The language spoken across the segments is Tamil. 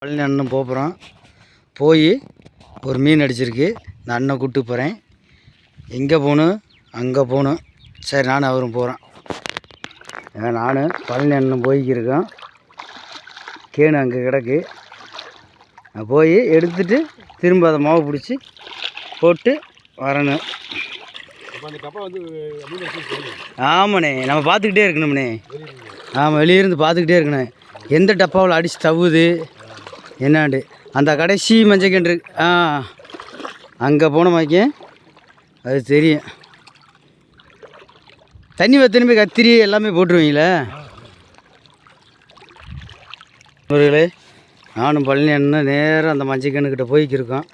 பழனி அண்ணன் போகிறோம். போய் ஒரு மீன் அடிச்சிருக்கு. இந்த அண்ணன் கூப்பிட்டு போகிறேன். எங்கே போகணும்? அங்கே போகணும். சரி, நானும் அவரும் போகிறோம். ஏன்னா நான் பழனி அண்ணன் போய்க்கிருக்கோம். கேணு அங்கே கிடக்கு. நான் போய் எடுத்துகிட்டு திரும்ப அதை மாவு பிடிச்சி போட்டு வரணும். ஆமாண்ணே, நம்ம பார்த்துக்கிட்டே இருக்கணும்ண்ணே. ஆமாம், வெளியிருந்து பார்த்துக்கிட்டே இருக்கணும். எந்த டப்பாவில் அடித்து தவுது என்னாண்டு அந்த கடைசி மஞ்சக்கன்று அங்கே போனமாக்கே அது தெரியும். தண்ணி வத்தனுமே கத்திரி எல்லாமே போட்டுருவீங்களே நண்பர்களே. நானும் பழனி அண்ணன் நேராக அந்த மஞ்சக்கண்ணுக்கிட்ட போய்க்கிருக்கோம்.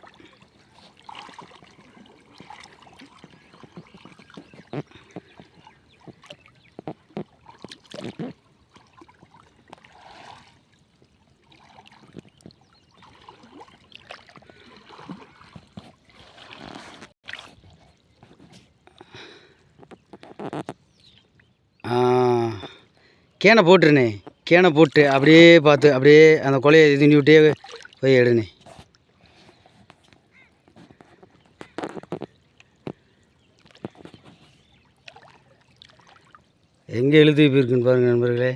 கேனை போட்டுருண்ணே. கேனை போட்டு அப்படியே பார்த்து அப்படியே அந்த கொலையை திண்டி விட்டே போய் எடுனே. எங்கே எழுதி போயிருக்குன்னு பாருங்கள் நண்பர்களே.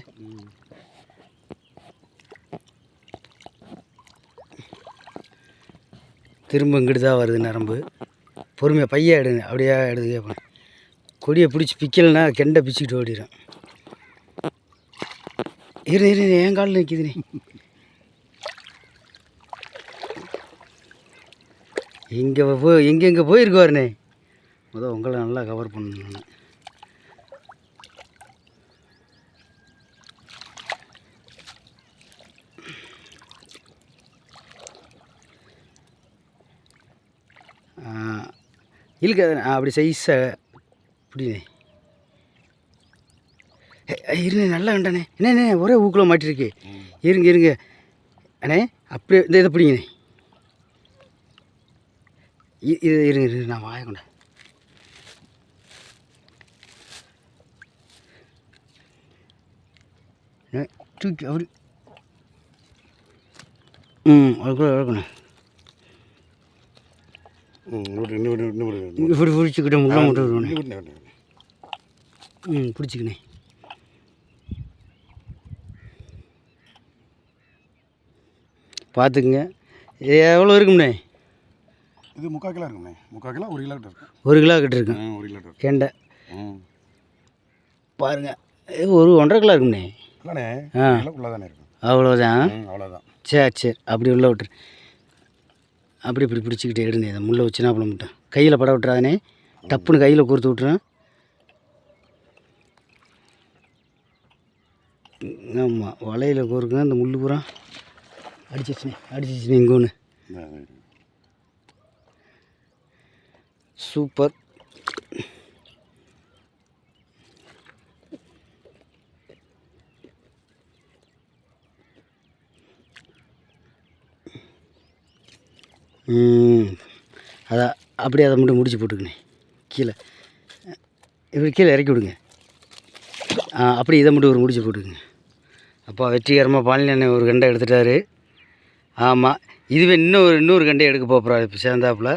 திரும்ப இங்கிட்டு தான் வருது நரம்பு. பொறுமையாக பையா எடுங்க. அப்படியே எடுத்து கேட்பேன். கொடியை பிடிச்சி பிக்கலைன்னா கெண்டை பிச்சுக்கிட்டு ஓடிடும். இரு என் காலில் நிற்கிதுண்ணே. எங்கே போயிருக்குவாருண்ணே. முதல் உங்களை நல்லா கவர் பண்ணணும். இழுக்க அப்படி சைஸாக இப்படிண்ணே. இருங்க, நல்லா கண்டானே. என்னண்ணே ஒரே ஊக்குள்ள மாட்டிருக்கு. இருங்க அண்ணே. அப்படியே இந்த இதை பிடிங்கண்ணே. இது இருங்க நான் வாய கொண்டேன். தூக்கி அப்படி அதுக்குள்ள இழக்கணும். இப்படி பிடிச்சிக்கிட்டேன். முள்ள மட்டும் பிடிச்சிக்கினே. பார்த்துக்குங்க. எவ்வளோ இருக்கும்ண்ணே? இது 3/4 கிலோ இருக்கும்ண்ணே. 3/4 கிலோ 1 கிலோ கிட்ட இருக்கும். 1 கிலோ கிட்ட இருக்கும். 1 கிலோ இருக்கும் கெண்டை. பாருங்கள், ஒரு 1.5 கிலோ இருக்கும்ண்ணே. இல்லைண்ணே, கிலோக்குள்ளே தானே இருக்கும். அவ்வளோதான். அவ்வளோதான். சரி அப்படி உள்ள விட்டுரு. அப்படி இப்படி பிடிச்சிக்கிட்டே எடுங்க. இதை முள்ளை வச்சுனா அப்பளம் மட்டும் கையில் பட விட்டுறாதனே. டப்புன்னு கையில் கோர்த்து விட்டுறேன். ஆமாம், வலையில் கோருங்க. அந்த முள் பூரா அடிச்சிச்சுனே இங்கே ஒன்று. சூப்பர். அதான் அப்படியே அதை மட்டும் முடிச்சு போட்டுக்கணே. கீழே இப்படி கீழே இறக்கி விடுங்க. அப்படி இதை மட்டும் ஒரு முடிச்சு போட்டுக்குங்க. அப்போ வெற்றிகரமாக பழனி அண்ணன் ஒரு கண்டை எடுத்துட்டாரு. ஆமாம், இதுவே இன்னொரு கண்டை எடுக்க போகிறாரு இப்போ சேர்ந்தாப்புல.